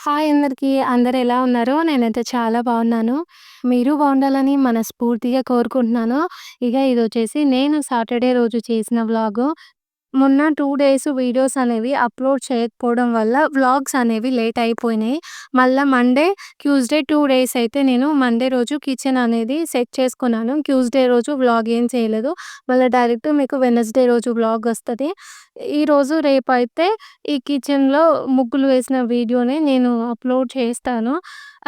Hi అందరికీ. అందరెలా ఉన్నారు? నేనైతే చాలా బాగున్నాను. మీరు బావుండాలని మనస్ఫూర్తిగా కోరుకుంటున్నాను. ఇదొచ్చేసి నేను సాటర్‌డే రోజు చేసిన వ్లాగు. మొన్న 2 డేస్ వీడియోస్ అనేవి అప్‌లోడ్ చేయకపోవడం వల్ల వ్లాగ్స్ అనేవి లేట్ అయిపోయినాయి. మళ్ళా మండే, ట్యూస్‌డే 2 డేస్ అయితే నేను మండే రోజు కిచెన్ అనేది సెట్ చేసుకున్నాను. ట్యూస్‌డే రోజు వ్లాగ్ ఏం చేయలేదు. మళ్ళా డైరెక్ట్ మీకు వెడ్నెస్‌డే రోజు వ్లాగ్ వస్తది. ఈరోజు, రేపైతే ఈ కిచెన్‌లో ముగ్గులు వేసిన వీడియోని నేను అప్‌లోడ్ చేస్తాను.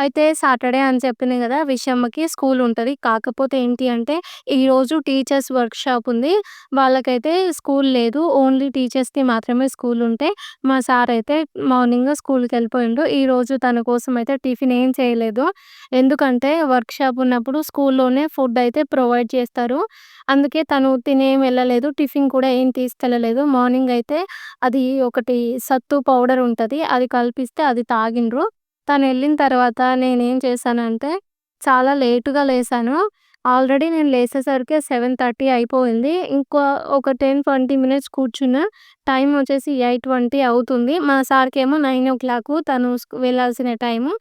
అయితే సాటర్‌డే అని చెప్పిన గదా! విషమ్మకి స్కూల్ ఉంటది. కాకపోతే ఏంటి అంటే ఈరోజు టీచర్స్ వర్క్‌షాప్ ఉంది. వాళ్ళకైతే స్కూల్ లేదు. ఓన్లీ టీచర్స్‌కి మాత్రమే స్కూల్ ఉంటే, మా సార్ అయితే మార్నింగ్ స్కూల్‌కెళ్ళిపోయిండు. ఈరోజు తన కోసం అయితే టిఫిన్ ఏం చేయలేదు. ఎందుకంటే వర్క్‌షాప్ ఉన్నప్పుడు స్కూల్లోనే ఫుడ్ అయితే ప్రొవైడ్ చేస్తారు. అందుకే తను తినేం వెళ్ళలేదు. టిఫిన్ కూడా ఏం తీసుకెళ్ళలేదు. మార్నింగ్ అయితే అది ఒకటి సత్తు పౌడర్ ఉంటది. అది కలిపిస్తే అది తాగిండ్రు. తనెళ్ళిన తర్వాత నేనేం చేశానంటే, చాలా లేట్‌గా లేసాను. ఆల్రెడీ నేను లేసేసరికి 7:30 అయిపోయింది. ఇంకా ఒక 10, 20 మినిట్స్ కూర్చున్నా. టైం వచ్చేసి 8:20 అవుతుంది. మా సార్‌కేమో 9:00 తను వెళ్ళాల్సిన టైము.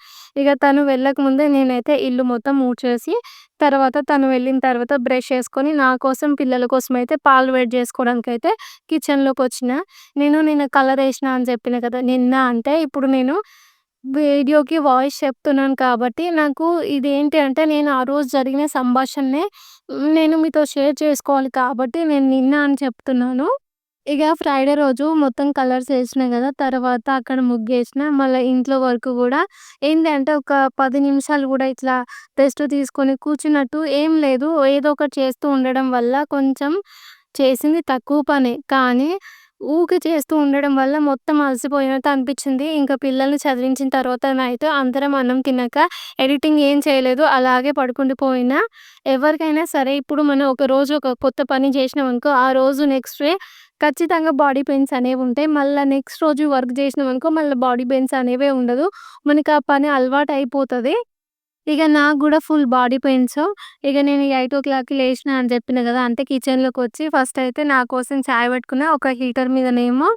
తను వెళ్ళకముందే నేనైతే ఇల్లు మొత్తం ఊడ్చేసి, తర్వాత తను వెళ్ళిన తర్వాత బ్రష్ చేసుకొని, నా కోసం, పిల్లల కోసమయితే పాలు వేడి చేసుకోవడానికైతే కిచెన్‌లోకొచ్చిన. నిన్న కలరేసిన అని చెప్పిన కదా! నిన్న అంటే ఇప్పుడు నేను వీడియోకి వాయిస్ చెప్తున్నాను కాబట్టి, నాకు ఇదేంటి అంటే, నేను ఆ రోజు జరిగిన సంభాషణనే నేను మీతో షేర్ చేసుకోవాలి కాబట్టి, నేను నిన్న అని చెప్తున్నాను. ఫ్రైడే రోజు మొత్తం కలర్స్ ఏసినా గదా! తర్వాత అక్కడ ముగ్గేసినా. మళ్ళా ఇంట్లో వర్క్ గూడా ఏంది అంటే, ఒక 10 నిమిషాలు గూడా ఇట్లా రెస్ట్ తీసుకొని కూర్చున్నట్టు ఏం లేదు. ఏదో ఒకటి చేస్తూ ఉండడం వల్ల కొంచెం చేసింది తక్కువ పనే. కానీ ఊకే చేస్తూ ఉండడం వల్ల మొత్తం అలసిపోయినట్టు అనిపిచ్చింది. ఇంకా పిల్లల్ని చదివించిన తర్వాత నైట్ అందరం అన్నం తిన్నాక ఎడిటింగ్ ఏం చేయలేదు. అలాగే పడుకుండిపోయినా. ఎవరికైనా సరే ఇప్పుడు మనం ఒక రోజు ఒక కొత్త పని జేసినామనుకో, ఆ రోజు నెక్స్ట్ డే ఖచ్చితంగా బాడీ పెయిన్స్ అనేవుంటాయి. మళ్ళా నెక్స్ట్ రోజు వర్క్ జేసినామనుకో, మళ్ళా బాడీ పెయిన్స్ అనేవే ఉండదు. మనకి ఆ పని అలవాటయిపోతది. నాకు గూడా ఫుల్ బాడీ పెయిన్స్. నేను 8:00కి లేషినా అని జెప్పిన గదా! అంటే కిచెన్‌లోకొచ్చి ఫస్ట్ అయితే నా కోసం చాయ్ పెట్టుకున్నా. ఒక హీటర్ మీదనేమో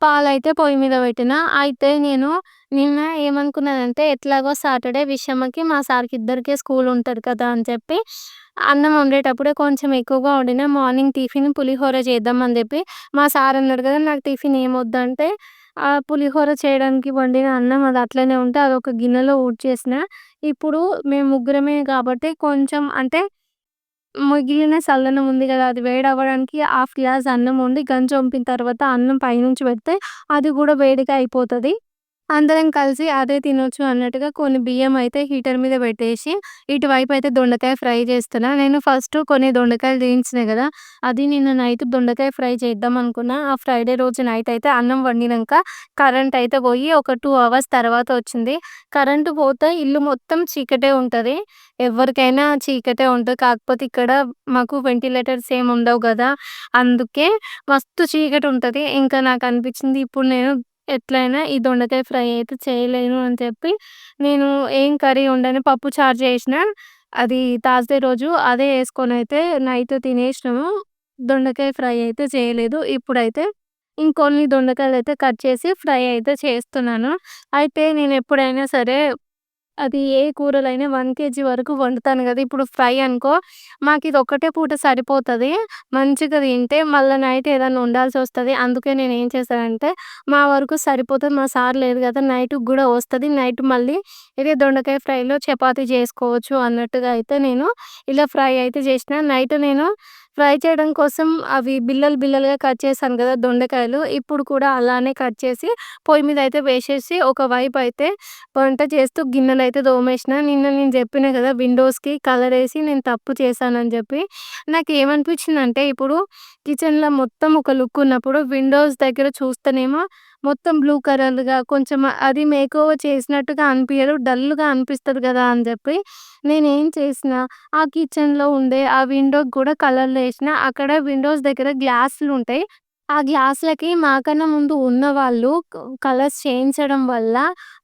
పాలైతే పొయ్యి మీద పెట్టినా. అయితే నేను నిన్న ఏమనుకున్నానంటే, ఎట్లాగో సాటర్‌డే విషమ్మకి, మా సార్‌కి ఇద్దరికీ స్కూల్ ఉంటది కదా! అని చెప్పి అన్నం వండేటప్పుడే కొంచెం ఎక్కువగా వండినా. మార్నింగ్ టిఫిన్ పులిహోర చేద్దాం అని జెప్పి మా సార్ అన్నాడు గదా! నాకు టిఫిన్ ఏమొద్దంటే పులిహోర చేయడానికి వండిన అన్నం అది అట్లనే ఉంటే అదొక గిన్నెలో ఊడ్చేసిన. ఇప్పుడు మేము ముగ్గురమే గాబట్టి కొంచెం అంటే మిగిలిన సల్లన్నం ఉంది గదా! అది వేడవ్వడానికి హాఫ్ గ్లాస్ అన్నం వండి గంజొంపిన తర్వాత అన్నం పైనుంచి పెడితే అది గూడా వేడిగా అయిపోతది. అందరం కలిసి అదే తినొచ్చు అన్నట్టుగా కొన్ని బియ్యమయితే హీటర్ మీద పెట్టేసి, ఇటువైపయితే దొండకాయ ఫ్రై చేస్తున్నా. నేను ఫస్ట్ కొన్ని దొండకాయలు వేయించినా గదా! అది నిన్న నైట్ దొండకాయ ఫ్రై చేద్దాం అనుకున్నా. ఆ ఫ్రైడే రోజు నైటయితే అన్నం వండినంక కరెంటయితే పోయి ఒక 2 అవర్స్ తర్వాత వచ్చింది. కరెంటు పోతే ఇల్లు మొత్తం చీకటే ఉంటది. ఎవ్వరికైనా చీకటే ఉంటది. కాకపోతే ఇక్కడ మాకు వెంటిలేటర్స్ ఏముండవు గదా! అందుకే మస్తు చీకటుంటది. ఇంకా నాకనిపిచ్చింది ఇప్పుడు నేను ఎట్లైనా ఈ దొండకాయ ఫ్రై అయితే చేయలేను అని చెప్పి, నేను ఏం కర్రీ వండను పప్పు చారు చేషినా. అది థర్స్‌డే రోజు అదే యేసుకొనైతే నైట్ తినేషినాము. దొండకాయ ఫ్రై అయితే చేయలేదు. ఇప్పుడైతే ఇంకొన్ని దొండకాయలైతే కట్ చేసి ఫ్రై అయితే చేస్తున్నాను. అయితే నేనెప్పుడైనా సరే అది ఏ కూరలైనా 1 కేజీ వరకు వండుతాను గదా! ఇప్పుడు ఫ్రై అనుకో, మాకిది ఒక్కటే పూట సరిపోతది. మంచిగా తింటే మళ్ళా నైట్ ఏదన్నా వండాల్సొస్తది. అందుకే నేనేం చేశానంటే, మా వరకు సరిపోతది. మా సార్ లేదు గదా! నైట్‌కి గూడా వస్తది. నైట్ మళ్ళీ ఇదే దొండకాయ ఫ్రైలో చపాతీ జేసుకోవచ్చు అన్నట్టుగా అయితే నేను ఇలా ఫ్రై అయితే జేషినా. నైట్ నేను ఫ్రై చేయడం కోసం అవి బిల్లలు బిల్లలుగా కట్ చేశాను గదా! దొండకాయలు. ఇప్పుడు కూడా అలానే కట్ చేసి పొయ్యి మీద అయితే వేసేసి ఒకవైపయితే వంట చేస్తూ గిన్నెలైతే తోమేషినా. నిన్న నేను జెప్పినా గదా! విండోస్‌కి కలరేసి నేను తప్పు చేశానని జెప్పి. నాకేమనిపించిందంటే ఇప్పుడు కిచెన్‌లో మొత్తం ఒక లుక్ ఉన్నప్పుడు విండోస్ దగ్గర చూస్తేనేమో మొత్తం బ్లూ కలర్‌గా కొంచెం అది మేకోవర్ చేసినట్టుగా అనిపియదు. డల్‌గా అనిపిస్తది గదా! అని జెప్పి నేనేం చేసినా ఆ కిచెన్‌లో ఉండే ఆ విండోకి గూడా కలర్‌లేషినా. అక్కడ విండోస్ దగ్గర గ్లాసులుంటాయి. ఆ గ్లాసులకి మాకన్నా ముందు ఉన్నవాళ్ళు కలర్స్ చేయించడం వల్ల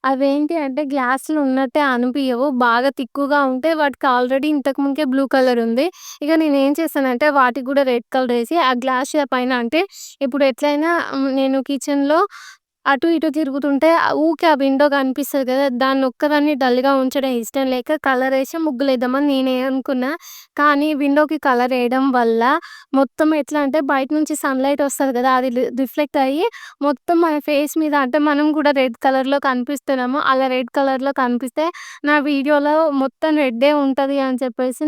అవేంటి అంటే గ్లాసులు ఉన్నట్టే అనిపియవు. బాగా తిక్కుగా ఉంటే వాటికి ఆల్రెడీ ఇంతకు ముందే బ్లూ కలర్ ఉంది. నేనేం చేశానంటే వాటికి గూడా రెడ్ కలర్ ఏసి ఆ గ్లాసుల పైన అంటే ఇప్పుడు ఎట్లైనా నేను కిచెన్‌లో అటు ఇటు తిరుగుతుంటే ఊకే ఆ విండో కనిపిస్తది కదా! దాన్నొక్కదాన్ని డల్‌గా ఉంచడం ఇష్టం లేక కలరేసి ముగ్గులేద్దామని నేనే అనుకున్నా. కానీ విండోకి కలరేయడం వల్ల మొత్తం ఎట్లా అంటే బయట నుంచి సన్‌లైట్ ఒస్తది కదా! అది రిఫ్లెక్ట్ అయ్యి మొత్తం మన ఫేస్ మీద అంటే మనం కూడా రెడ్ కలర్‌లో కనిపిస్తున్నాము. అలా రెడ్ కలర్‌లో కనిపిస్తే నా వీడియోలో మొత్తం రెడ్డే ఉంటది అని చెప్పేసి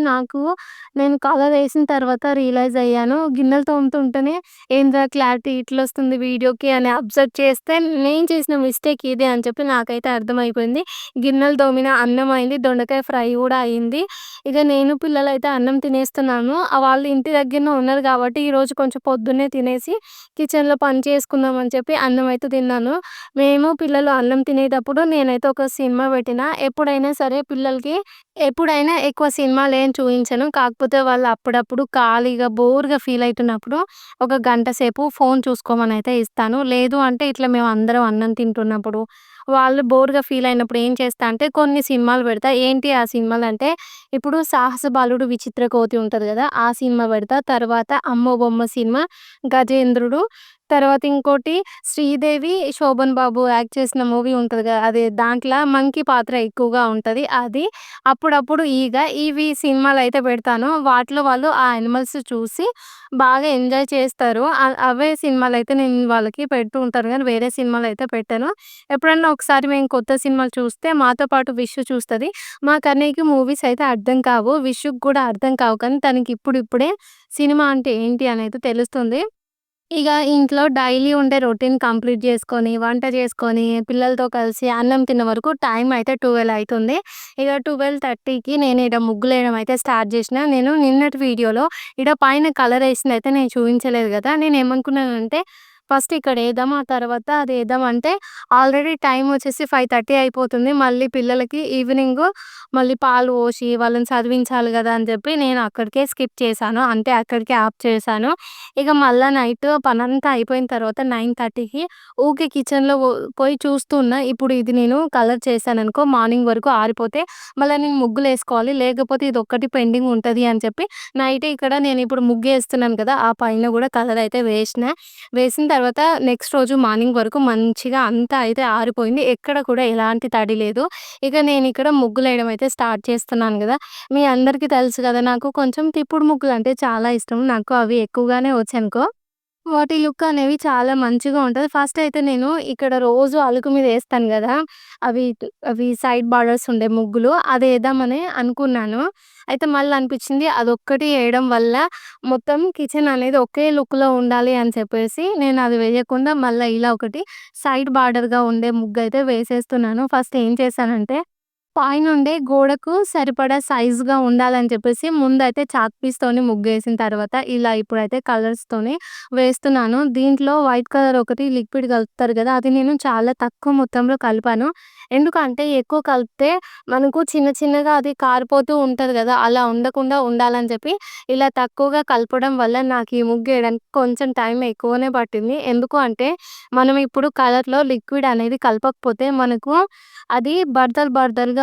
నేను కలరేసిన తర్వాత రియలైజ్ అయ్యాను. గిన్నెలు తోముతుంటేనే ఏందిరా క్లారిటీ ఇట్లొస్తుంది వీడియోకి అని అబ్జర్వ్ చేస్తే, నేను చేసిన మిస్టేక్ ఇదే అని చెప్పి నాకైతే అర్థమైపోయింది. గిన్నెలు తోమిన, అన్నం అయింది, దొండకాయ ఫ్రై గూడా అయింది. ఇక నేను పిల్లలైతే అన్నం తినేస్తున్నాము. వాళ్ళు ఇంటి దగ్గరనే ఉన్నారు కాబట్టి ఈరోజు కొంచెం పొద్దున్నే తినేసి కిచెన్‌లో పని చేసుకుందాం అని చెప్పి అన్నం అయితే తిన్నాను. మేము పిల్లలు అన్నం తినేటప్పుడు నేనైతే ఒక సినిమా పెట్టినా. ఎప్పుడైనా ఎక్కువ సినిమాలేం చూయించను. కాకపోతే వాళ్ళు అప్పుడప్పుడు ఖాళీగా, బోర్‌గా ఫీల్ అయితున్నప్పుడు ఒక గంట సేపు ఫోను చూసుకోమనైతే ఇస్తాను. లేదు అంటే ఇట్లా మేమందరం అన్నం తింటున్నప్పుడు, వాళ్ళు బోర్‌గా ఫీల్ అయినప్పుడు ఏం చేస్తా అంటే కొన్ని సినిమాలు పెడతా. ఏంటి ఆ సినిమాలంటే ఇప్పుడు 'సాహస బాలుడు విచిత్ర కోతి' ఉంటది గదా! ఆ సినిమా పెడతా. తర్వాత 'అమ్మో బొమ్మ' సినిమా, 'గజేంద్రుడు' తర్వాత ఇంకోటి 'శ్రీదేవి', 'శోభన్ బాబు' యాక్ట్ చేసిన మూవీ ఉంటది గదా! అది దాంట్ల మంకీ పాత్ర ఎక్కువగా ఉంటది. అది. అప్పుడప్పుడు ఇవి సినిమాలైతే పెడతాను. వాటిలో వాళ్ళు ఆ యానిమల్స్ చూసి బాగా ఎంజాయ్ చేస్తారు. అవే సినిమాలైతే నేను వాళ్ళకి పెడుతూ ఉంటాను గానీ, వేరే సినిమాలైతే పెట్టను. ఎప్పుడన్నా ఒకసారి మేము కొత్త సినిమాలు చూస్తే మాతో పాటు విషు చూస్తది. మా కన్నయ్యకి మూవీస్ అయితే అర్థం కావు. విషుకి కూడా అర్థం కావు. కానీ తనకి ఇప్పుడిప్పుడే సినిమా అంటే ఏంటి అనేది తెలుస్తుంది. ఇగ ఇంట్లో డైలీ ఉండే రొటీన్ కంప్లీట్ జేసుకొని, వంట జేసుకొని, పిల్లలతో కలిసి అన్నం తినే వరకు టైం అయితే 12 అయితుంది. ఇగ 12:30కి నేను ఈడ ముగ్గులేయడం అయితే స్టార్ట్ జేసినా. నేను నిన్నటి వీడియోలో ఈడ పైన కలరేసిందయితే నేను చూయించలేదు గదా! నేనేమనుకున్నానంటే ఫస్ట్ ఇక్కడేద్దాం, ఆ తర్వాత అదేద్దాం అంటే ఆల్రెడీ టైం వచ్చేసి 5:30 అయిపోతుంది. మళ్ళీ పిల్లలకి ఈవినింగు మళ్ళీ పాలు పోసి వాళ్ళని చదివించాలి గదా! అని జెప్పి నేను అక్కడికే స్కిప్ చేశాను. అంటే అక్కడికే ఆప్ చేశాను. ఇక మళ్ళా నైట్ పనంతా అయిపోయిన తర్వాత 9:30కి ఊకే కిచెన్‌లో పోయి చూస్తూ ఉన్నా. ఇప్పుడు ఇది నేను కలర్ చేశాననుకో మార్నింగ్ వరకు ఆరిపోతే మళ్ళా నేను ముగ్గులేసుకోవాలి. లేకపోతే ఇదొక్కటి పెండింగ్ ఉంటది అని చెప్పి నైటే ఇక్కడ నేనిప్పుడు ముగ్గేస్తున్నాను కదా! ఆ పైన గూడా కలర్ అయితే వేసిన తర్వాత నెక్స్ట్ రోజు మార్నింగ్ వరకు మంచిగా అంతా అయితే ఆరిపోయింది. ఎక్కడ కూడా ఎలాంటి తడి లేదు. ఇక నేనిక్కడ ముగ్గులేయడం అయితే స్టార్ట్ చేస్తున్నాను గదా! మీ అందరికీ తెలుసు గదా! నాకు కొంచెం తిప్పుడు ముగ్గులంటే చాలా ఇష్టం. నాకు అవి ఎక్కువగానే వచ్చనుకో. వాటి లుక్ అనేవి చాలా మంచిగా ఉంటది. ఫస్ట్ అయితే నేను ఇక్కడ రోజు అలుకు మీద ఏస్తాను గదా! అవి సైడ్ బార్డర్స్ ఉండే ముగ్గులు అదేద్దామని అనుకున్నాను. అయితే మళ్ళీ అనిపించింది అదొక్కటి ఏయడం వల్ల మొత్తం కిచెన్ అనేది ఒకే లుక్‌లో ఉండాలి అని చెప్పేసి నేను అది వేయకుండా మళ్ళా ఇలా ఒకటి సైడ్ బార్డర్‌గా ఉండే ముగ్గయితే వేసేస్తున్నాను. ఫస్ట్ ఏం చేశానంటే పైనుండే గోడకు సరిపడా సైజ్‌గా ఉండాలని చెప్పేసి ముందయితే చాక్ పీస్‌తోని ముగ్గేసిన తర్వాత ఇలా ఇప్పుడైతే కలర్స్‌తోని వేస్తున్నాను. దీంట్లో వైట్ కలర్ ఒకటి లిక్విడ్ కలుపుతారు గదా! అది నేను చాలా తక్కువ మొత్తంలో కలిపాను. ఎందుకంటే ఎక్కువ కలిపితే మనకు చిన్న చిన్నగా అది కారిపోతూ ఉంటది గదా! అలా ఉండకుండా ఉండాలని చెప్పి ఇలా తక్కువగా కలపడం వల్ల నాకు ఈ ముగ్గేయడానికి కొంచెం టైం ఎక్కువనే పట్టింది. ఎందుకు అంటే మనం ఇప్పుడు కలర్‌లో లిక్విడ్ అనేది కలపకపోతే మనకు అది బడదలుగా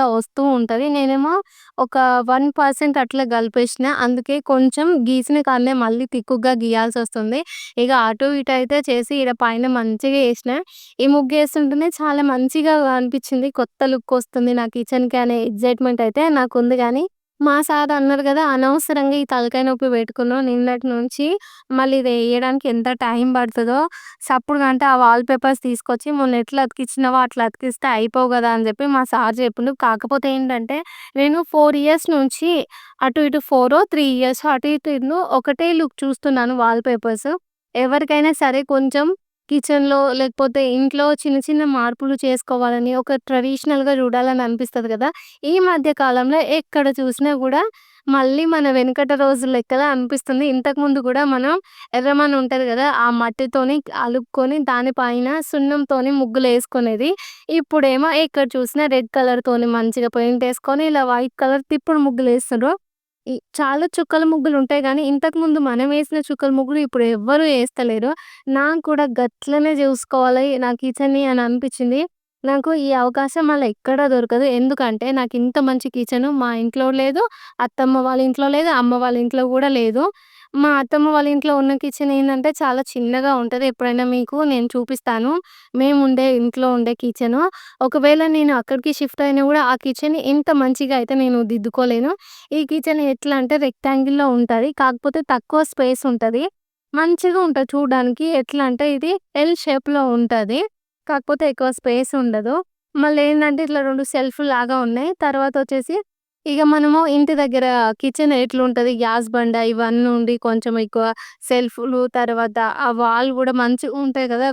వస్తూ ఉంటది. నేనేమో ఒక 1% అట్లా కలిపేసిన. అందుకే కొంచెం గీసిన కాడనే మళ్ళీ తిక్కుగా గీయాల్సొస్తుంది. ఇగ అటు ఇటు అయితే చేసి ఈడ పైన మంచిగా ఏసిన. ఈ ముగ్గేస్తుంటేనే చాలా మంచిగా అనిపిచ్చింది. కొత్త లుక్కొస్తుంది నా కిచెన్‌కి అనే ఎక్సైట్‌మెంట్ అయితే నాకుంది గానీ, మా సార్ అన్నారు గదా! "అనవసరంగా ఈ తలకాయ నొప్పి పెట్టుకున్నావు నిన్నటి నుంచి. మళ్ళీ ఇదేయడానికి ఎంత టైం పడతదో, సప్పుడుగా అంటే ఆ వాల్ పేపర్స్ తీసుకొచ్చి మొన్న ఎట్లా అతికిచ్చినావో అట్లా అతికిస్తే అయిపోవు గదా!" అని జెప్పి మా సార్ చెప్పిండు. కాకపోతే ఏంటంటే, నేను 4 ఇయర్స్ నుంచి అటు ఇటు 3 ఇయర్స్ అటు ఇటు ఒకటే లుక్ చూస్తున్నాను వాల్ పేపర్స్. ఎవరికైనా సరే కొంచెం కిచెన్‌లో లేకపోతే ఇంట్లో చిన్న చిన్న మార్పులు చేసుకోవాలని, ఒక ట్రెడిషనల్‌గా చూడాలని అనిపిస్తది గదా! ఈ మధ్య కాలంలో ఎక్కడ చూసినా గూడా మళ్ళీ మన వెనకట రోజుల లెక్కలా అనిపిస్తుంది. ఇంతకుముందు గూడా మనం ఎర్రమన్ను ఉంటది గదా! ఆ మట్టితోని అలుక్కొని దాని పైన సున్నంతోని ముగ్గులేసుకునేది. ఇప్పుడేమో ఎక్కడ చూసినా రెడ్ కలర్‌తోని మంచిగా పెయింటేసుకొని ఇలా వైట్ కలర్ తిప్పుడు ముగ్గులేస్తుర్రు. చాలా చుక్కల ముగ్గులుంటాయి గానీ, ఇంతకుముందు మనమేసిన చుక్కల ముగ్గులు ఇప్పుడు ఎవ్వరు ఏస్తలేరు. నాకు కూడా గట్లనే జూసుకోవాలి నా కిచెన్‌ని అని అనిపిచ్చింది. నాకు ఈ అవకాశం మళ్ళా ఎక్కడా దొరకదు. ఎందుకంటే నాకింత మంచి కిచెను మా ఇంట్లో లేదు, అత్తమ్మ వాళ్ళ ఇంట్లో లేదు, అమ్మ వాళ్ళ ఇంట్లో గూడా లేదు. మా అత్తమ్మ వాళ్ళ ఇంట్లో ఉన్న కిచెన్ ఏందంటే చాలా చిన్నగా ఉంటది. ఎప్పుడైనా మీకు నేను చూపిస్తాను. మేముండే ఇంట్లో ఉండే కిచెను. ఒకవేళ నేను అక్కడికి షిఫ్ట్ అయినా గూడా ఆ కిచెన్ ఇంత మంచిగా అయితే నేను దిద్దుకోలేను. ఈ కిచెన్ ఎట్లా అంటే రెక్టాంగిల్‌లో ఉంటది. కాకపోతే తక్కువ స్పేస్ ఉంటది. మంచిగా ఉంటది చూడ్డానికి. ఎట్లా అంటే ఇది ఎల్ షేప్‌లో ఉంటది. కాకపోతే ఎక్కువ స్పేస్ ఉండదు. మళ్ళేందంటే ఇట్లా 2 సెల్ఫ్‌లాగా ఉన్నాయి. తర్వాతొచ్చేసి ఇగ మనము ఇంటి దగ్గర కిచెన్ ఎట్లుంటది గ్యాస్ బండ ఇవన్నీ ఉండి కొంచెం ఎక్కువ సెల్ఫ్‌లు తర్వాత ఆ వాల్ గూడా మంచిగుంటాయి గదా!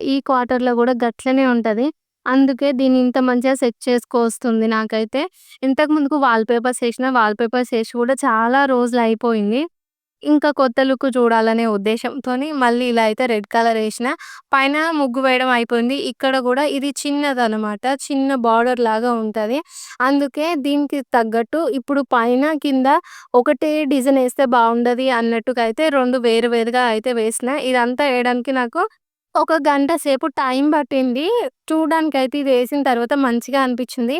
ఈ క్వార్టర్‌లో గూడా గట్లనే ఉంటది. అందుకే దీన్ని ఇంత మంచిగా సెట్ చేసుకోవస్తుంది నాకైతే. ఇంతకు ముందుకు వాల్ పేపర్స్ ఏసిన. వాల్ పేపర్స్ ఏసి గూడా చాలా రోజులయిపోయింది. ఇంకా కొత్త లుక్ చూడాలనే ఉద్దేశంతోని మళ్ళీ ఇలా అయితే రెడ్ కలర్ ఏసిన. పైన ముగ్గు వేయడం అయిపోయింది. ఇక్కడ గూడా ఇది చిన్నదనమాట. చిన్న బార్డర్ లాగా ఉంటది. అందుకే దీనికి తగ్గట్టు ఇప్పుడు పైన, కింద ఒకటే డిజైన్ ఏస్తే బావుండది అన్నట్టుగా అయితే 2 వేరు వేరుగా అయితే వేసిన. ఇదంతా ఏయడానికి నాకు ఒక గంట సేపు టైం పట్టింది. చూడ్డానికైతే ఇది ఏసిన తర్వాత మంచిగా అనిపిచ్చింది.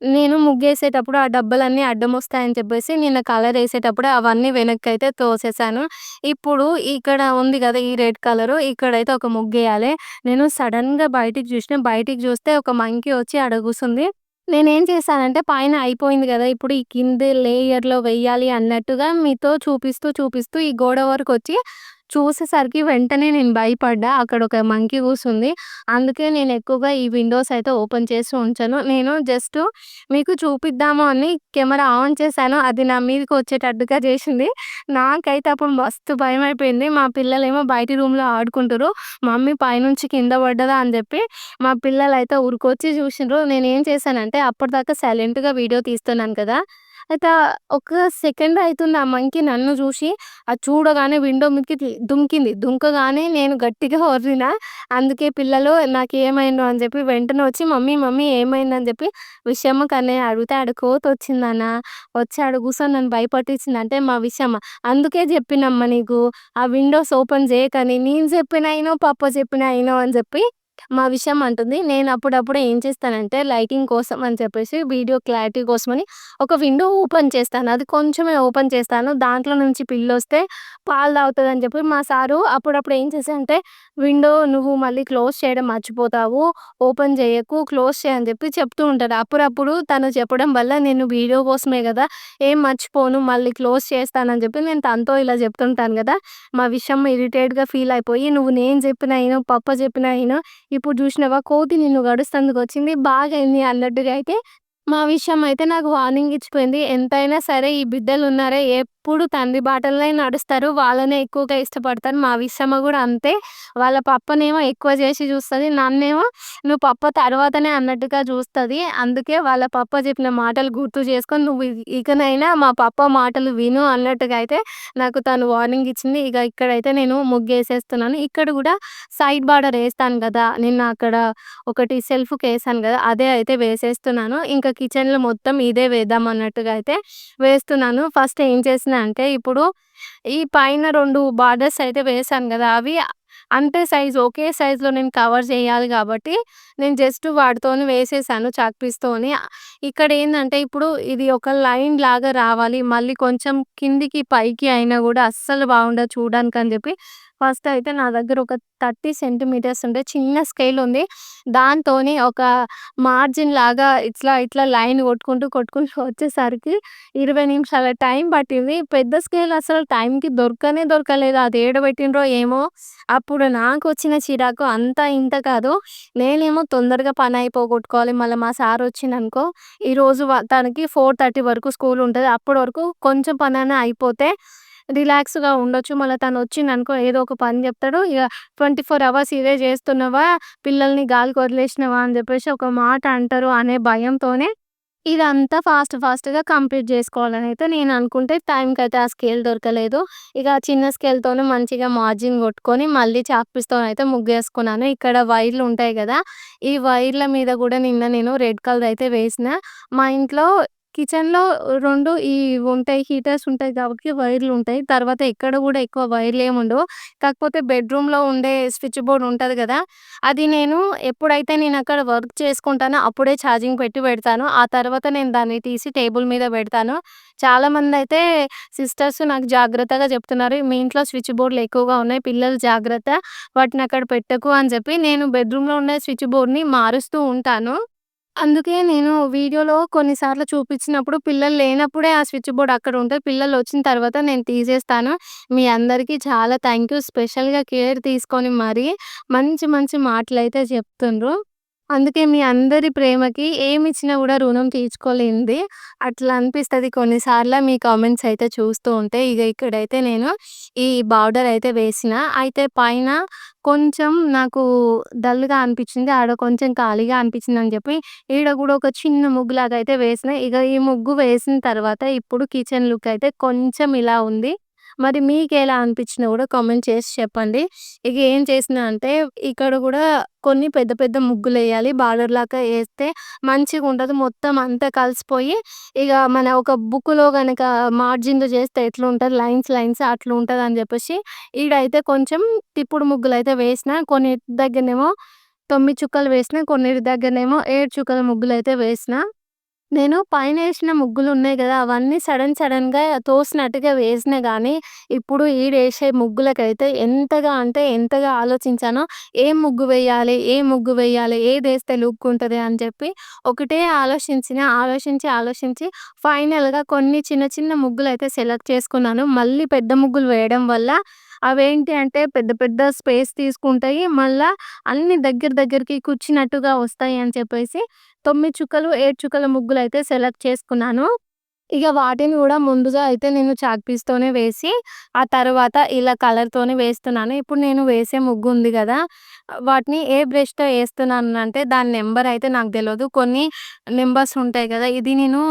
నేను ముగ్గేసేటప్పుడు ఆ డబ్బలన్నీ అడ్డమొస్తాయని చెప్పేసి నిన్న కలరేసేటప్పుడు అవన్నీ వెనక్కైతే తోసేసాను. ఇప్పుడు ఇక్కడ ఉంది గదా! ఈ రెడ్ కలరు ఇక్కడైతే ఒక ముగ్గేయాలి. నేను సడెన్‌గా బయటికి జూషిన. బయటికి జూస్తే ఒక మంకీ వచ్చి ఆడ కూసుంది. నేనేం చేశానంటే పైన అయిపోయింది గదా! ఇప్పుడు ఈ కింది లేయర్‌లో వెయ్యాలి అన్నట్టుగా మీతో చూపిస్తూ ఈ గోడ వరకొచ్చి చూసేసరికి వెంటనే నేను భయపడ్డా. అక్కడొక మంకీ కూసుంది. అందుకే నేను ఎక్కువగా ఈ విండోస్ అయితే ఓపెన్ చేసి ఉంచను. నేను జస్ట్ మీకు చూపిద్దాము అని కెమెరా ఆన్ చేశాను. అది నా మీదకొచ్చేటట్టుగా చేసింది. నాకైతే అప్పుడు మస్తు భయమైపోయింది. మా పిల్లలేమో బయటి రూమ్‌లో ఆడుకుంటుర్రు. మమ్మీ పైనుంచి కింద పడ్డదా అని చెప్పి మా పిల్లలైతే ఉరికొచ్చి చూసిండ్రు. నేనేం చేశానంటే అప్పటిదాకా సైలెంట్‌గా వీడియో తీస్తున్నాను కదా! అయితే ఒక సెకండ్ అయితుంది ఆ మంకీ నన్ను చూసి అది చూడగానే విండో మీదకి దుంకింది. దుంకగానే నేను గట్టిగా ఒర్రినా. అందుకే పిల్లలు నాకేమైందో అని చెప్పి వెంటనే వచ్చి మమ్మీ, మమ్మీ ఏమైందని చెప్పి విషయమ్మ కన్నయ్య అడిగితే ఆడ కోతొచ్చిందన్న. వచ్చి ఆడ కూర్చొని నన్ను భయపట్టించింది. అంటే మా విషయమ్మ. అందుకే చెప్పినమ్మా నీకు ఆ విండోస్ ఓపెన్ చేయకని. నేను చెప్పినా ఇను, పప్ప చెప్పినా ఇను అని చెప్పి మా విషయం అంటుంది. నేను అప్పుడప్పుడు ఏం చేస్తానంటే లైటింగ్ కోసం అని చెప్పేసి వీడియో క్లారిటీ కోసమని ఒక విండో ఓపెన్ చేస్తాను. అది కొంచెమే ఓపెన్ చేస్తాను. దాంట్లో నుంచి పిల్లొస్తే పాలు తాగుతదని చెప్పి మా సారు అప్పుడప్పుడు ఏం చేశారంటే, "విండో నువ్వు మళ్ళీ క్లోజ్ చేయడం మర్చిపోతావు. ఓపెన్ చేయకు, క్లోజ్ చెయి" అని చెప్పి చెప్తూ ఉంటాడు. అప్పుడప్పుడు తను చెప్పడం వల్ల నేను వీడియో కోసమే గదా! ఏం మర్చిపోను మళ్ళీ క్లోజ్ చేస్తానని చెప్పి నేను తనతో ఇలా చెప్తుంటాను గదా! మా విషయం ఇరిటేట్‌గా ఫీల్ అయిపోయి, "నువ్వు నేను చెప్పినా ఇను, పప్ప చెప్పినా ఇను. ఇప్పుడు చూసినావా కోతి నిన్ను గడుస్తందుకొచ్చింది. బాగయింది" అన్నట్టుగా అయితే మా విషయం అయితే నాకు వార్నింగ్ ఇచ్చిపోయింది. ఎంతైనా సరే ఈ బిడ్డలున్నారే ఎప్పుడు తండ్రి బాటలనే నడుస్తారు. వాళ్ళనే ఎక్కువగా ఇష్టపడతారు. మా విషయమ్మ గూడా అంతే. వాళ్ళ పప్పనేమో ఎక్కువ జేసి జూస్తది. నన్నేమో నువ్వు పప్ప తర్వాతనే అన్నట్టుగా జూస్తది. అందుకే వాళ్ళ పప్ప జెప్పిన మాటలు గుర్తు చేసుకొని నువ్వు ఇకనైనా మా పప్ప మాటలు విను అన్నట్టుగా అయితే నాకు తను వార్నింగ్ ఇచ్చింది. ఇక ఇక్కడైతే నేను ముగ్గేసేస్తున్నాను. ఇక్కడ గూడా సైడ్ బార్డర్ ఏస్తాను గదా! నిన్న అక్కడ ఒకటి సెల్ఫ్‌కేసాను గదా! అదే అయితే వేసేస్తున్నాను. ఇంకా కిచెన్‌లో మొత్తం ఇదే వేద్దాం అన్నట్టుగా అయితే వేస్తున్నాను. ఫస్ట్ ఏం చేసినా అంటే ఇప్పుడు ఈ పైన 2 బార్డర్స్ అయితే వేశాను గదా! అవి అంతే సైజ్ ఒకే సైజ్‌లో నేను కవర్ చేయాలి గాబట్టి నేను జస్ట్ వాటితోని వేసేసాను చాక్ పీస్‌తోని. ఇక్కడేందంటే ఇప్పుడు ఇది ఒక లైన్ లాగా రావాలి. మళ్ళీ కొంచెం కిందికి, పైకి అయినా గూడా అస్సలు బాగుండదు చూడడానికని జెప్పి ఫస్ట్ అయితే నా దగ్గర ఒక 30 సెంటీమీటర్స్ ఉండే చిన్న స్కేల్ ఉంది. దాంతోని ఒక మార్జిన్ లాగా ఇట్లా లైన్ కొట్టుకుంటూ వచ్చేసరికి 20 నిమిషాల టైం పట్టింది. పెద్ద స్కేల్ అసలు టైంకి దొరకనే దొరకలేదు. అది ఏడ పెట్టిండ్రో ఏమో! అప్పుడు నాకొచ్చిన చిరాకు అంతా ఇంతా కాదు. నేనేమో తొందరగా పని అయిపోగొట్టుకోవాలి. మళ్ళా మా సార్ వచ్చిండనుకో ఈరోజు తనకి 4:30 వరకు స్కూల్ ఉంటది. అప్పటి వరకు కొంచెం పనైనా అయిపోతే రిలాక్స్‌గా ఉండొచ్చు. మళ్ళా తనొచ్చిండనుకో ఏదో ఒక పని జెప్తాడు. ఇగ 24 అవర్స్ ఇదే జేస్తున్నావా? పిల్లల్ని గాలికి వదిలేసినవా? అని జెప్పేసి ఒక మాట అంటారు అనే భయంతోనే ఇదంతా ఫాస్ట్‌గా కంప్లీట్ జేసుకోవాలనైతే నేననుకుంటే టైంకయితే ఆ స్కేల్ దొరకలేదు. ఇక చిన్న స్కేల్‌తోనే మంచిగా మార్జిన్ గొట్టుకొని మళ్ళీ చాక్ పీస్‌తోనైతే ముగ్గేసుకున్నాను. ఇక్కడ వైర్లుంటాయి గదా! ఈ వైర్ల మీద గూడా నిన్న నేను రెడ్ కలర్ అయితే వేసిన. మా ఇంట్లో కిచెన్‌లో 2 ఉంటాయి. హీటర్స్ ఉంటాయి కాబట్టి వైర్లుంటాయి. తర్వాత ఎక్కడ గూడా ఎక్కువ వైర్‌లేముండవు. కాకపోతే బెడ్‌రూమ్‌లో ఉండే స్విచ్ బోర్డ్ ఉంటది గదా! అది నేను ఎప్పుడైతే నేనక్కడ వర్క్ చేసుకుంటానో అప్పుడే ఛార్జింగ్ పెడతాను. ఆ తర్వాత నేను దాన్ని తీసి టేబుల్ మీద బెడతాను. చాలామందయితే సిస్టర్స్ నాకు జాగ్రత్తగా జెప్తున్నారు. "మీ ఇంట్లో స్విచ్ బోర్డ్‌లు ఎక్కువగా ఉన్నాయి. పిల్లలు జాగ్రత్త. వాటినక్కడ పెట్టకు" అని జెప్పి నేను బెడ్‌రూమ్‌లో ఉన్న స్విచ్ బోర్డ్‌ని మారుస్తూ ఉంటాను. అందుకే నేను వీడియోలో కొన్నిసార్లు చూపించినప్పుడు పిల్లలు లేనప్పుడే ఆ స్విచ్ బోర్డ్ అక్కడుంటది. పిల్లలొచ్చిన తర్వాత నేను తీసేస్తాను. మీ అందరికీ చాలా థాంక్ యూ. స్పెషల్‌గా కేర్ తీసుకొని మరీ మంచి మంచి మాటలైతే చెప్తుండ్రు. అందుకే మీ అందరి ప్రేమకి ఏమిచ్చినా గూడా రుణం తీర్చుకోలేనిది. అట్లా అనిపిస్తది కొన్నిసార్ల మీ కామెంట్స్ అయితే చూస్తూ ఉంటే. ఇక్కడైతే నేను ఈ బార్డర్ అయితే వేసిన. అయితే పైన కొంచెం నాకు డల్‌గా అనిపిచ్చింది. ఆడ కొంచెం ఖాళీగా అనిపిచ్చిందని జెప్పి ఈడ గూడా ఒక చిన్న ముగ్గులాగా అయితే వేసిన. ఈ ముగ్గు వేసిన తర్వాత ఇప్పుడు కిచెన్ లుక్ అయితే కొంచెం ఇలా ఉంది. మరి మీకెలా అనిపిచ్చిందో గూడా కామెంట్ చేసి చెప్పండి. ఏం చేసినా అంటే ఇక్కడ గూడా కొన్ని పెద్ద పెద్ద ముగ్గులెయ్యాలి. బార్డర్‌లాగా ఏస్తే మంచిగుంటది. మొత్తం అంతా కలిసిపోయి మన ఒక బుక్కులో గనక మార్జిన్‌లు జేస్తే ఎట్లుంటది లైన్స్ లైన్స్ అట్లుంటదని జెప్పేసి ఈడైతే కొంచెం తిప్పుడు ముగ్గులైతే వేసిన. కొన్నిటి దగ్గరనేమో 9 చుక్కలు వేసిన. కొన్నిటి దగ్గరనేమో 7 చుక్కల ముగ్గులైతే వేసిన. నేను పైనేసిన ముగ్గులున్నాయి గదా! అవన్నీ సడెన్‌గా తోసినట్టుగా వేసినా గానీ, ఇప్పుడు ఈడేసే ముగ్గులకైతే ఎంతగా అంటే ఎంతగా ఆలోచించానో, ఏం ముగ్గు వెయ్యాలి? ఏ ముగ్గు వెయ్యాలి? ఏదేస్తే లుక్కుంటది అని చెప్పి ఒకటే ఆలోచించి ఫైనల్‌గా కొన్ని చిన్న చిన్న ముగ్గులైతే సెలెక్ట్ చేసుకున్నాను. మళ్ళీ పెద్ద ముగ్గులు వేయడం వల్ల అవేంటి అంటే పెద్ద పెద్ద స్పేస్ తీసుకుంటాయి. మళ్ళా అన్నీ దగ్గరికి కుచ్చినట్టుగా వస్తాయి అని చెప్పేసి 9 చుక్కలు, 7 చుక్కల ముగ్గులైతే సెలెక్ట్ చేసుకున్నాను. వాటిని గూడా ముందుగా అయితే నేను చాక్ పీస్‌తోనే వేసి, ఆ తర్వాత ఇలా కలర్‌తోనే వేస్తున్నాను. ఇప్పుడు నేను వేసే ముగ్గు ఉంది గదా! వాటిని ఏ బ్రష్‌తో ఏస్తున్నానంటే దాని నంబర్ అయితే నాకు తెలవదు. కొన్ని నంబర్స్ ఉంటాయి గదా! ఇది నేను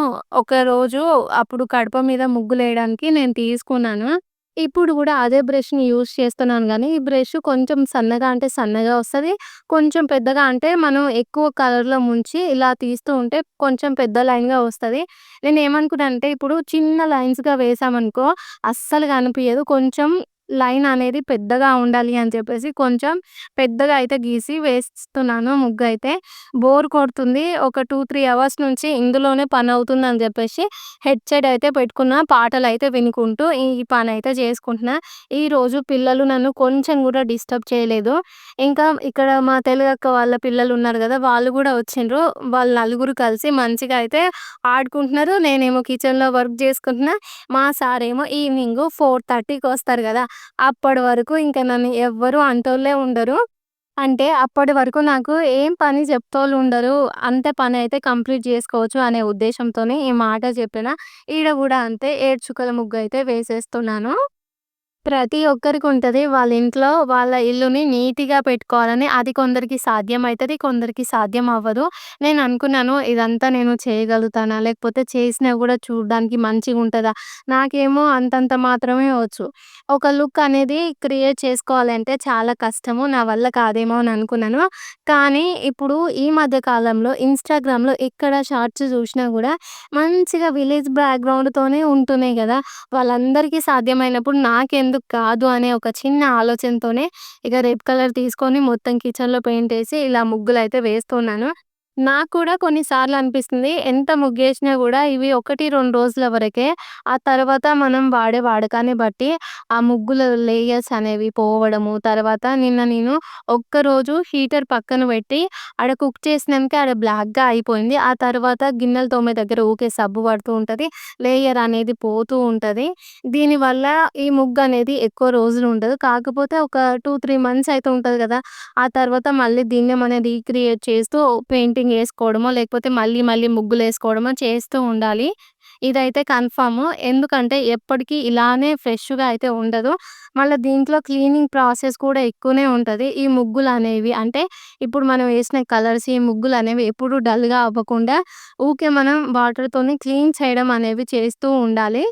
ఒకరోజు అప్పుడు కడప మీద ముగ్గులేయడానికి నేను తీసుకున్నాను. ఇప్పుడు గూడా అదే బ్రష్‌ని యూజ్ చేస్తున్నాను గానీ, ఈ బ్రష్ కొంచెం సన్నగా అంటే సన్నగా వస్తది. కొంచెం పెద్దగా అంటే మనం ఎక్కువ కలర్‌లో ముంచి ఇలా తీస్తూ ఉంటే కొంచెం పెద్ద లైన్‌గా వస్తది. నేనేమనుకున్నానంటే ఇప్పుడు చిన్న లైన్స్‌గా వేసామనుకో అస్సలు కనిపియదు. కొంచెం లైన్ అనేది పెద్దగా ఉండాలి అని చెప్పేసి కొంచెం పెద్దగా అయితే గీసి వేస్తున్నాను ముగ్గయితే. బోర్ కొడుతుంది. ఒక 2, 3 అవర్స్ నుంచి ఇందులోనే పనవుతుందని జెప్పేసి హెడ్‌సెట్ అయితే పెట్టుకున్నా. పాటలైతే వినుకుంటూ ఈ పనైతే జేసుకుంటున్నా. ఈరోజు పిల్లలు నన్ను కొంచెం గూడా డిస్టర్బ్ చేయలేదు. ఇంకా ఇక్కడ మా తెలుగక్క వాళ్ళ పిల్లలున్నారు గదా! వాళ్ళు గూడా వచ్చిండ్రు. వాళ్ళు నలుగురు కలిసి మంచిగా అయితే ఆడుకుంటున్నారు. నేనేమో కిచెన్‌లో వర్క్ జేసుకుంటున్నా. మా సారేమో ఈవినింగు 4:30కి వస్తారు గదా! అప్పటి వరకు ఇంక నన్ను ఎవ్వరు అంటోళ్ళే ఉండరు. అంటే అప్పటి వరకు నాకు ఏం పని జెప్తోళ్ళుండరు. అంతే పనైతే కంప్లీట్ జేసుకోవచ్చు అనే ఉద్దేశంతోనే ఈ మాట జెప్పిన. ఈడ గూడా అంతే 7 చుక్కల ముగ్గయితే వేసేస్తున్నాను. ప్రతి ఒక్కరికుంటది. వాళ్ళ ఇంట్లో వాళ్ళ ఇల్లుని నీట్‌గా పెట్టుకోవాలని. అది కొందరికి సాధ్యమైతది. కొందరికి సాధ్యం అవ్వదు. నేననుకున్నాను ఇదంతా నేను చేయగలుగుతానా? లేకపోతే చేసినా గూడా చూడ్డానికి మంచిగుంటదా? నాకేమో అంతంత మాత్రమే వచ్చు. ఒక లుక్ అనేది క్రియేట్ చేసుకోవాలంటే చాలా కష్టము. నా వల్ల కాదేమో అని అనుకున్నాను. కానీ ఇప్పుడు ఈ మధ్య కాలంలో ఇన్‌స్టాగ్రామ్‌లో ఎక్కడ షార్ట్స్ జూషినా గూడా మంచిగా విలేజ్ బ్యాక్‌గ్రౌండ్‌తోనే ఉంటున్నాయి గదా! వాళ్ళందరికీ సాధ్యమైనప్పుడు నాకెందుకు కాదు అనే ఒక చిన్న ఆలోచనతోనే రెడ్ కలర్ తీసుకొని మొత్తం కిచెన్‌లో పెయింటేసి ఇలా ముగ్గులైతే వేస్తున్నాను. నాకు కూడా కొన్ని సార్లు అనిపిస్తుంది. ఎంత ముగ్గేసినా గూడా ఇవి 1, 2 రోజుల వరకే. ఆ తర్వాత మనం వాడే వాడకాన్ని బట్టి ఆ ముగ్గుల లేయర్స్ అనేవి పోవడము, తర్వాత నిన్న నేను ఒక్కరోజు హీటర్ పక్కన పెట్టి ఆడ కుక్ చేసినంక ఆడ బ్లాక్‌గా అయిపోయింది. ఆ తర్వాత గిన్నెలు తోమే దగ్గర ఊకే సబ్బు పడుతూ ఉంటది. లేయర్ అనేది పోతూ ఉంటది. దీనివల్ల ఈ ముగ్గనేది ఎక్కువ రోజులు ఉండదు. కాకపోతే ఒక 2, 3 మంత్స్ అయితే ఉంటది గదా! ఆ తర్వాత మళ్ళీ దీన్నే మనం రీక్రియేట్ చేస్తూ పెయింటింగ్ ఏసుకోవడమో, లేకపోతే మళ్ళీ ముగ్గులేసుకోవడమో చేస్తూ ఉండాలి. ఇదైతే కన్ఫర్మ్. ఎందుకంటే ఎప్పటికి ఇలానే ఫ్రెష్‌గా అయితే ఉండదు. మళ్ళా దీంట్లో క్లీనింగ్ ప్రాసెస్ కూడా ఎక్కువనే ఉంటది. ఈ ముగ్గులనేవి అంటే ఇప్పుడు మనం ఏసిన కలర్స్ ఈ ముగ్గులనేవి ఎప్పుడు డల్‌గా అవ్వకుండా ఊకే మనం వాటర్‌తోని క్లీన్ చేయడం అనేవి చేస్తూ ఉండాలి.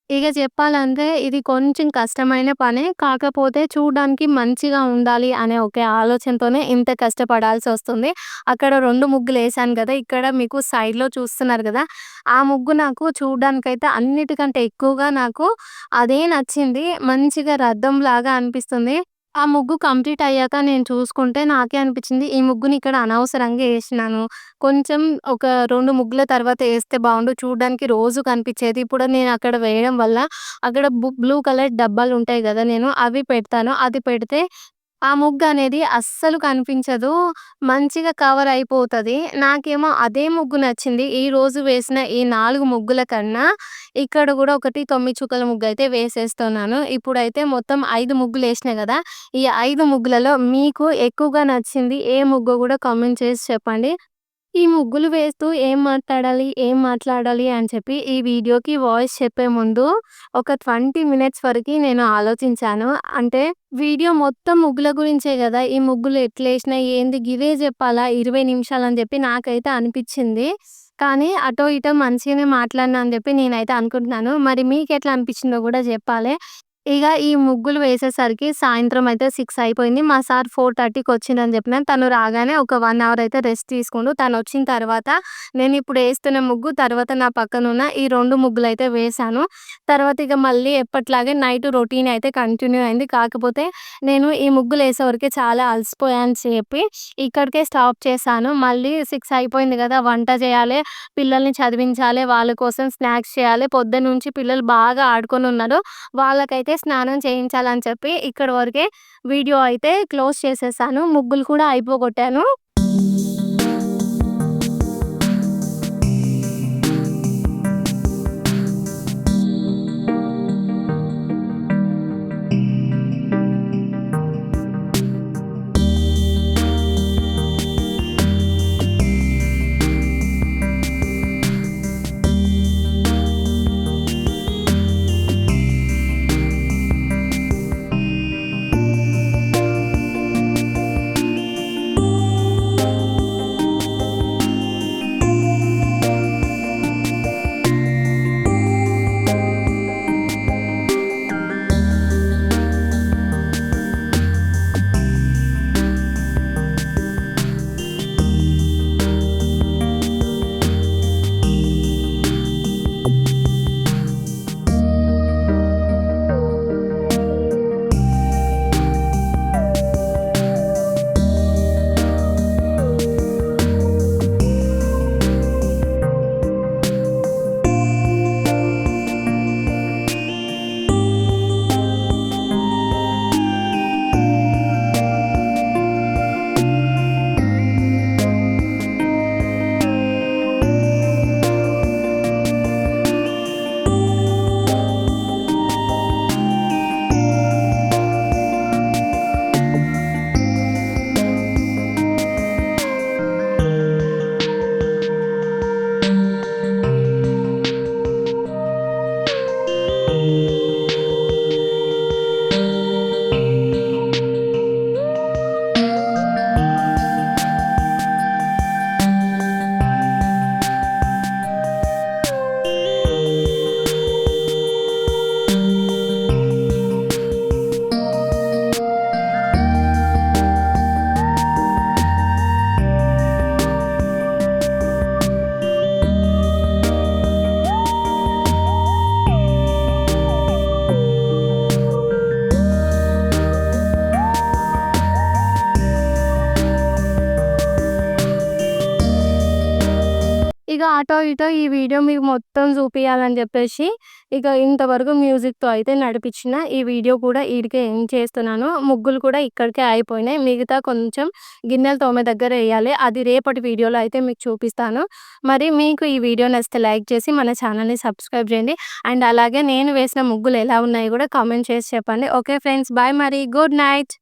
ఇగ చెప్పాలంటే ఇది కొంచెం కష్టమైన పనే. కాకపోతే చూడ్డానికి మంచిగా ఉండాలి అనే ఒకే ఆలోచనతోనే ఇంత కష్టపడాల్సొస్తుంది. అక్కడ 2 ముగ్గులేసాను గదా! ఇక్కడ మీకు సైడ్‌లో చూస్తున్నారు గదా! ఆ ముగ్గు నాకు చూడ్డానికైతే అన్నిటికంటే ఎక్కువగా నాకు అదే నచ్చింది. మంచిగా రథంలాగా అనిపిస్తుంది. ఆ ముగ్గు కంప్లీట్ అయ్యాక నేను చూసుకుంటే నాకే అనిపిచ్చింది, ఈ ముగ్గుని ఇక్కడ అనవసరంగా ఏసినాను. కొంచెం ఒక 2 ముగ్గుల తర్వాత ఏస్తే బావుండు. చూడ్డానికి రోజు కనిపిచ్చేది. ఇప్పుడు నేను అక్కడ వేయడం వల్ల అక్కడ బ్లూ కలర్ డబ్బాలుంటాయి గదా! నేను అవి పెడతాను. అది పెడితే ఆ ముగ్గనేది అస్సలు కనిపించదు. మంచిగా కవర్ అయిపోతది. నాకేమో అదే ముగ్గు నచ్చింది. ఈరోజు వేసిన ఈ 4 ముగ్గుల కన్నా ఇక్కడ గూడా ఒకటి 9 చుక్కల ముగ్గయితే వేసేస్తున్నాను. ఇప్పుడైతే మొత్తం 5 ముగ్గులేసినా గదా! ఈ 5 ముగ్గులలో మీకు ఎక్కువగా నచ్చింది ఏ ముగ్గో గూడా కామెంట్ చేసి చెప్పండి. ఈ ముగ్గులు వేస్తూ ఏం మాట్లాడాలి అని చెప్పి ఈ వీడియోకి వాయిస్ చెప్పే ముందు ఒక 20 మినిట్స్ వరకి నేను ఆలోచించాను. అంటే వీడియో మొత్తం ముగ్గుల గురించే గదా! ఈ ముగ్గులు ఎట్లేసినా ఏంది గివే జెప్పాలా 20 నిమిషాలని జెప్పి నాకైతే అనిపిచ్చింది. కానీ అటో ఇటో మంచిగానే మాట్లాడినా అని జెప్పి నేనైతే అనుకుంటున్నాను. మరి మీకెట్లా అనిపిచ్చిందో గూడా జెప్పాలే. ఇగ ఈ ముగ్గులు వేసేసరికి సాయంత్రం అయితే 6 అయిపోయింది. మా సార్ 4:30కి వచ్చిండని జెప్పినాను. తను రాగానే ఒక 1 అవర్ అయితే రెస్ట్ తీసుకుండు. తనొచ్చిన తర్వాత నేనిప్పుడు ఏస్తున్న ముగ్గు, తర్వాత నా పక్కనున్న ఈ 2 ముగ్గులైతే వేశాను. తర్వాత ఇగ మళ్ళీ ఎప్పటిలాగే నైట్ రొటీన్ అయితే కంటిన్యూ అయింది. కాకపోతే నేను ఈ ముగ్గులేసే వరకే చాలా అలసిపోయా అని చెప్పి ఇక్కడికే స్టాప్ చేశాను. మళ్ళీ 6 అయిపోయింది గదా! వంట జేయాలే, పిల్లల్ని చదివించాలే, వాళ్ళ కోసం స్నాక్స్ చేయాలి. పొద్దున్నుంచి పిల్లలు బాగా ఆడుకొనున్నారు. వాళ్ళకైతే స్నానం చేయించాలని చెప్పి ఇక్కడి వరకే వీడియో అయితే క్లోజ్ చేసేసాను. ముగ్గులు కూడా అయిపోగొట్టాను. ఇక అటో ఇటో ఈ వీడియో మీకు మొత్తం చూపియాలని చెప్పేసి ఇక ఇంతవరకు మ్యూజిక్‌తో అయితే నడిపించిన. ఈ వీడియో కూడా ఈడికే ఎండ్ చేస్తున్నాను. ముగ్గులు కూడా ఇక్కడికే అయిపోయినాయి. మిగతా కొంచెం గిన్నెలు తోమే దగ్గర ఎయ్యాలి. అది రేపటి వీడియోలో అయితే మీకు చూపిస్తాను. మరి మీకు ఈ వీడియో నచ్చితే లైక్ చేసి మన ఛానల్‌ని సబ్స్క్రైబ్ చేయండి. అండ్ అలాగే నేను వేసిన ముగ్గులు ఎలా ఉన్నాయో కూడా కామెంట్ చేసి చెప్పండి. ఓకే ఫ్రెండ్స్, బాయ్ మరి. Good night.